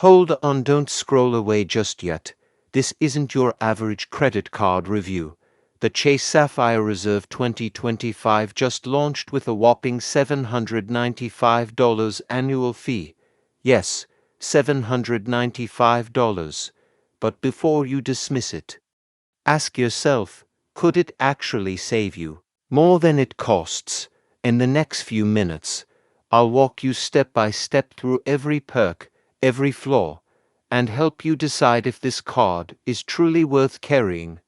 Hold on, don't scroll away just yet. This isn't your average credit card review. The Chase Sapphire Reserve 2025 just launched with a whopping $795 annual fee. Yes, $795. But before you dismiss it, ask yourself, could it actually save you more than it costs? In the next few minutes, I'll walk you step by step through every perk, every flaw, and help you decide if this card is truly worth carrying.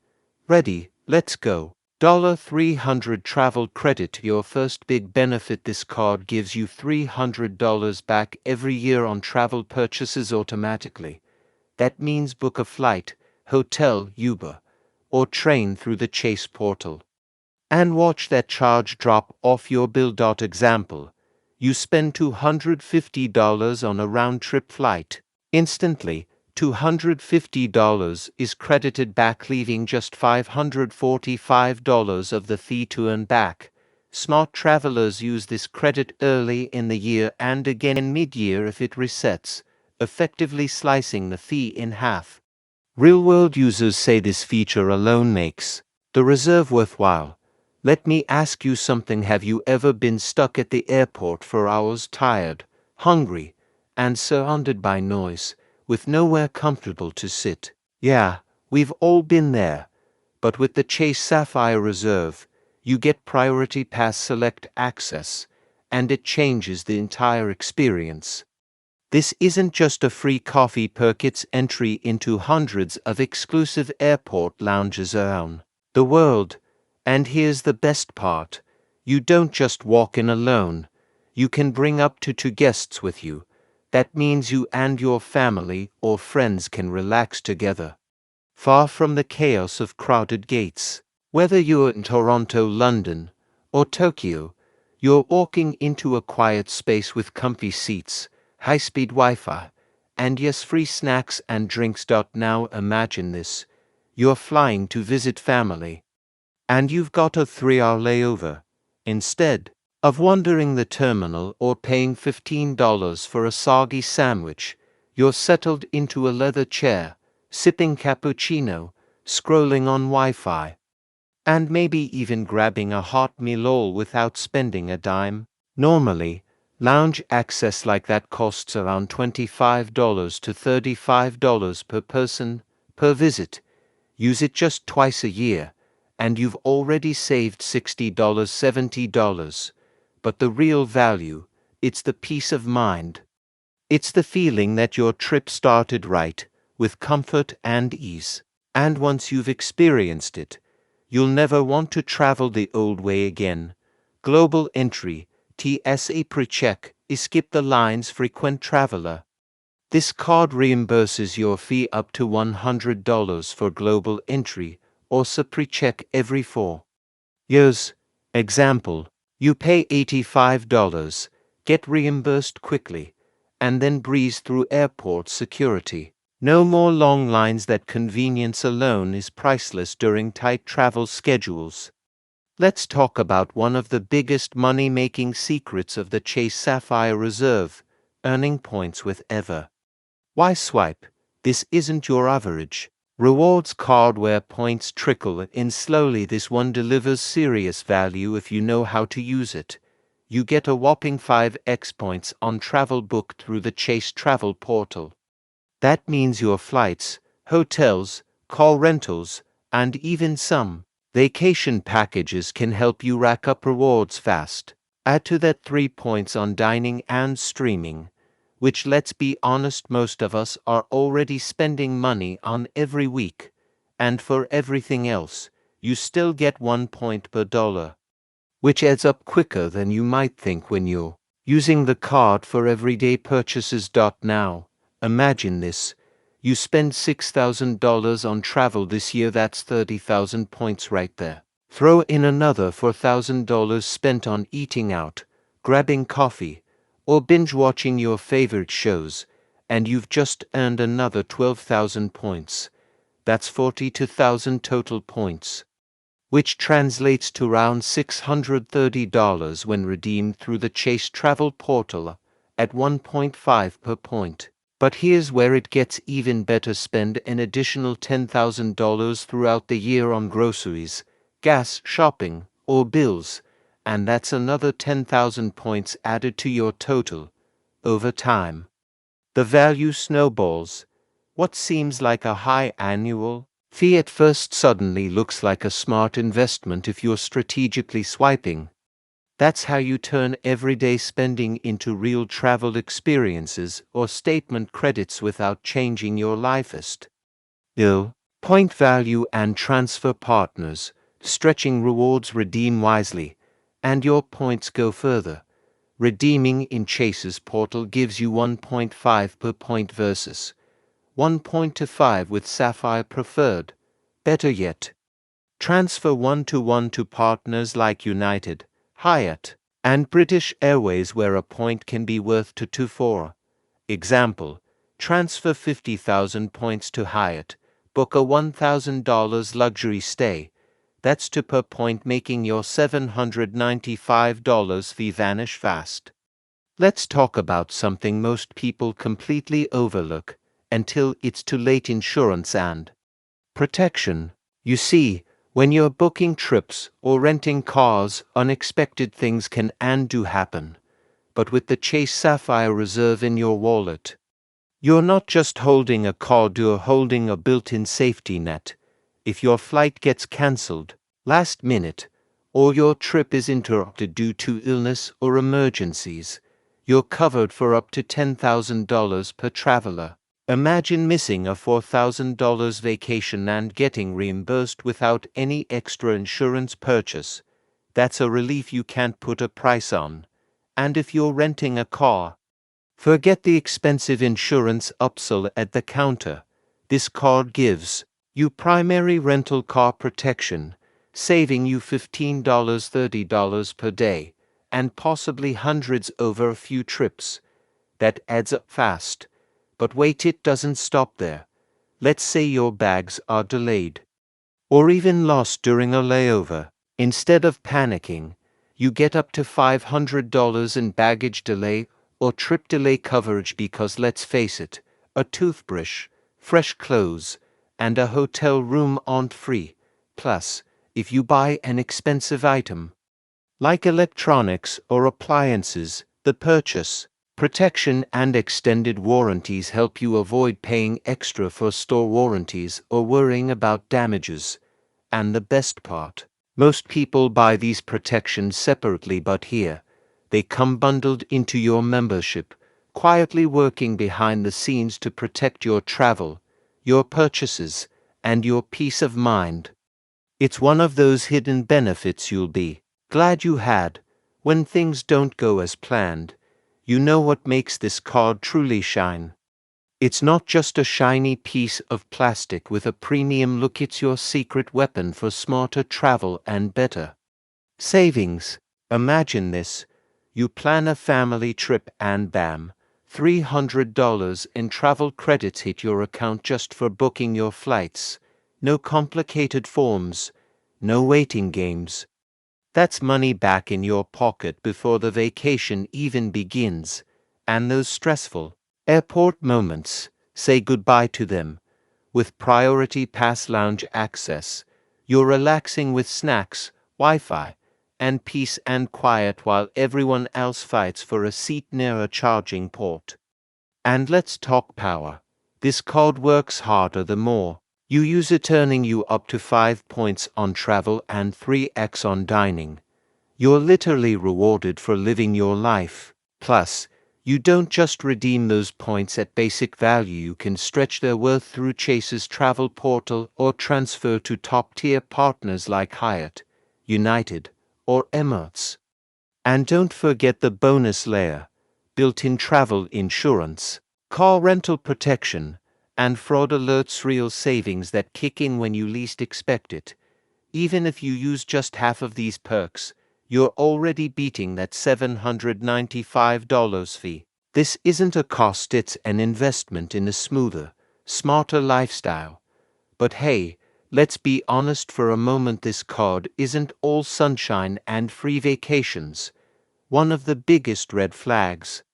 Ready? Let's go. $300 travel credit, your first big benefit. This card gives you $300 back every year on travel purchases automatically. That means book a flight, hotel, Uber, or train through the Chase portal, and watch that charge drop off your bill. Example, you spend $250 on a round-trip flight. Instantly, $250 is credited back, leaving just $545 of the fee to earn back. Smart travelers use this credit early in the year and again mid-year if it resets, effectively slicing the fee in half. Real-world users say this feature alone makes the reserve worthwhile. Let me ask you something. Have you ever been stuck at the airport for hours, tired, hungry, and surrounded by noise, with nowhere comfortable to sit? Yeah, we've all been there. But with the Chase Sapphire Reserve, you get Priority Pass Select access, and it changes the entire experience. This isn't just a free coffee perk, it's entry into hundreds of exclusive airport lounges around the world. And here's the best part. You don't just walk in alone. You can bring up to 2 guests with you. That means you and your family or friends can relax together, far from the chaos of crowded gates. Whether you're in Toronto, London, or Tokyo, you're walking into a quiet space with comfy seats, high-speed Wi-Fi, and yes, free snacks and drinks. Now imagine this. You're flying to visit family, and you've got a 3-hour layover. Instead of wandering the terminal or paying $15 for a soggy sandwich, you're settled into a leather chair, sipping cappuccino, scrolling on Wi-Fi, and maybe even grabbing a hot meal, all without spending a dime. Normally, lounge access like that costs around $25 to $35 per person, per visit. Use it just twice a year, and you've already saved $60, $70. But the real value, it's the peace of mind. It's the feeling that your trip started right, with comfort and ease. And once you've experienced it, you'll never want to travel the old way again. Global entry, TSA pre-check, skip the lines, frequent traveler. This card reimburses your fee up to $100 for global entry, or pre-check every 4 years. Example, you pay $85, get reimbursed quickly, and then breeze through airport security. No more long lines. That convenience alone is priceless during tight travel schedules. Let's talk about one of the biggest money-making secrets of the Chase Sapphire Reserve: earning points with Ever. Why swipe? This isn't your average rewards card where points trickle in slowly. This one delivers serious value if you know how to use it. You get a whopping 5x points on travel booked through the Chase travel portal. That means your flights, hotels, car rentals, and even some vacation packages can help you rack up rewards fast. Add to that 3 points on dining and streaming, which, let's be honest, most of us are already spending money on every week. And for everything else, you still get 1 point per dollar, which adds up quicker than you might think when you're using the card for everyday purchases. Now, imagine this. You spend $6,000 on travel this year. That's 30,000 points right there. Throw in another $4,000 spent on eating out, grabbing coffee, or binge-watching your favorite shows, and you've just earned another 12,000 points. That's 42,000 total points, which translates to around $630 when redeemed through the Chase travel portal at 1.5 per point. But here's where it gets even better. Spend an additional $10,000 throughout the year on groceries, gas, shopping, or bills, and that's another 10,000 points added to your total. Over time, the value snowballs. What seems like a high annual fee at first suddenly looks like a smart investment if you're strategically swiping. That's how you turn everyday spending into real travel experiences or statement credits without changing your lifest. Point value and transfer partners, stretching rewards. Redeem wisely, and your points go further. Redeeming in Chase's portal gives you 1.5 per point versus 1.25 with Sapphire Preferred. Better yet, transfer 1-to-1 to partners like United, Hyatt, and British Airways, where a point can be worth to 4. Example, transfer 50,000 points to Hyatt, book a $1,000 luxury stay. That's 2 per point, making your $795 fee vanish fast. Let's talk about something most people completely overlook until it's too late: insurance and protection. You see, when you're booking trips or renting cars, unexpected things can and do happen. But with the Chase Sapphire Reserve in your wallet, you're not just holding a card, you're holding a built-in safety net. If your flight gets cancelled last minute, or your trip is interrupted due to illness or emergencies, you're covered for up to $10,000 per traveler. Imagine missing a $4,000 vacation and getting reimbursed without any extra insurance purchase. That's a relief you can't put a price on. And if you're renting a car, forget the expensive insurance upsell at the counter. This card gives you primary rental car protection, saving you $15, $30 per day, and possibly hundreds over a few trips. That adds up fast. But wait, it doesn't stop there. Let's say your bags are delayed, or even lost during a layover. Instead of panicking, you get up to $500 in baggage delay or trip delay coverage, because let's face it, a toothbrush, fresh clothes, and a hotel room aren't free. Plus, if you buy an expensive item, like electronics or appliances, the purchase, protection, and extended warranties help you avoid paying extra for store warranties or worrying about damages. And the best part, most people buy these protections separately, but here, they come bundled into your membership, quietly working behind the scenes to protect your travel, your purchases, and your peace of mind. It's one of those hidden benefits you'll be glad you had when things don't go as planned. You know what makes this card truly shine? It's not just a shiny piece of plastic with a premium look, it's your secret weapon for smarter travel and better savings. Imagine this: you plan a family trip and bam, $300 in travel credits hit your account just for booking your flights. No complicated forms, no waiting games. That's money back in your pocket before the vacation even begins. And those stressful airport moments, say goodbye to them. With Priority Pass lounge access, you're relaxing with snacks, Wi-Fi, and peace and quiet while everyone else fights for a seat near a charging port. And let's talk power. This card works harder the more you use it, earning you up to 5 points on travel and 3x on dining. You're literally rewarded for living your life. Plus, you don't just redeem those points at basic value, you can stretch their worth through Chase's travel portal or transfer to top-tier partners like Hyatt, United, or Emirates. And don't forget the bonus layer: built-in travel insurance, car rental protection, and fraud alerts, real savings that kick in when you least expect it. Even if you use just half of these perks, you're already beating that $795 fee. This isn't a cost, it's an investment in a smoother, smarter lifestyle. But hey, let's be honest for a moment, this card isn't all sunshine and free vacations. One of the biggest red flags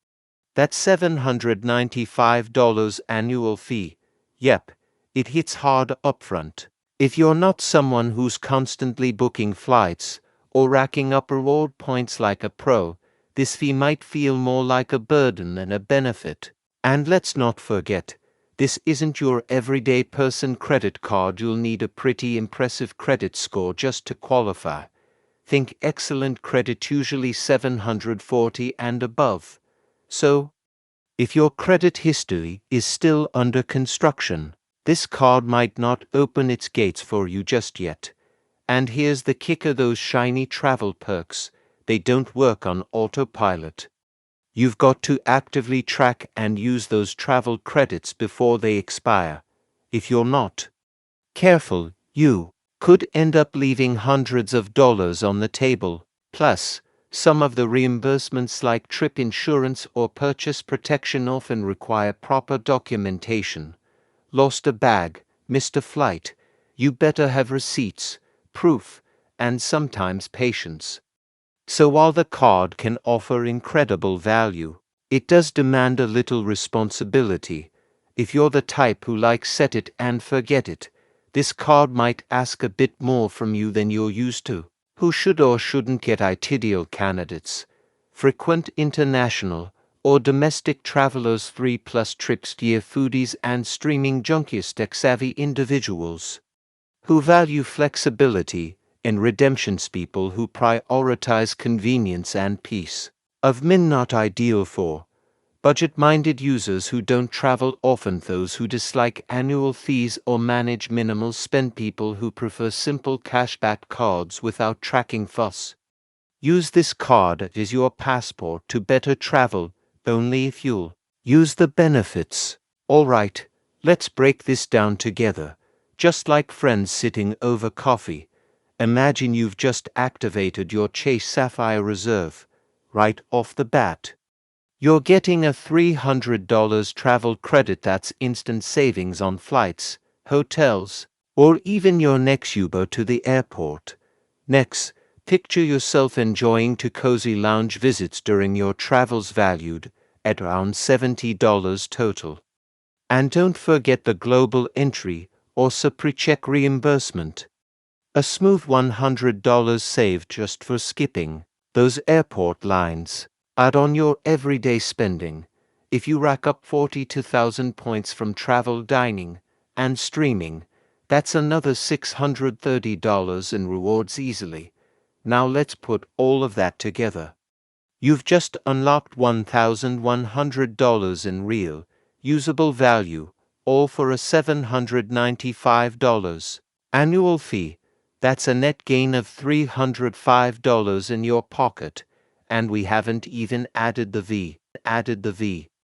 That's $795 annual fee. Yep, it hits hard upfront. If you're not someone who's constantly booking flights or racking up reward points like a pro, this fee might feel more like a burden than a benefit. And let's not forget, this isn't your everyday person credit card. You'll need a pretty impressive credit score just to qualify. Think excellent credit, usually 740 and above. So, if your credit history is still under construction, this card might not open its gates for you just yet. And here's the kicker: those shiny travel perks, they don't work on autopilot. You've got to actively track and use those travel credits before they expire. If you're not careful, you could end up leaving hundreds of dollars on the table. Plus, some of the reimbursements like trip insurance or purchase protection often require proper documentation. Lost a bag, missed a flight, you better have receipts, proof, and sometimes patience. So while the card can offer incredible value, it does demand a little responsibility. If you're the type who likes set it and forget it, this card might ask a bit more from you than you're used to. Who should or shouldn't get ideal candidates? Frequent international or domestic travelers, 3+ trips a year, foodies and streaming junkies, tech-savvy individuals who value flexibility, and redemptions, people who prioritize convenience and peace of mind. Not ideal for budget-minded users who don't travel often, those who dislike annual fees or manage minimal spend, people who prefer simple cashback cards without tracking fuss. Use this card as your passport to better travel, only if you'll use the benefits. Alright, let's break this down together. Just like friends sitting over coffee, imagine you've just activated your Chase Sapphire Reserve. Right off the bat, you're getting a $300 travel credit. That's instant savings on flights, hotels, or even your next Uber to the airport. Next, picture yourself enjoying two cozy lounge visits during your travels, valued at around $70 total. And don't forget the global entry or pre-check reimbursement. A smooth $100 saved just for skipping those airport lines. Add on your everyday spending. If you rack up 42,000 points from travel, dining, and streaming, that's another $630 in rewards easily. Now let's put all of that together. You've just unlocked $1,100 in real, usable value, all for a $795 annual fee. That's a net gain of $305 in your pocket, and we haven't even added the V.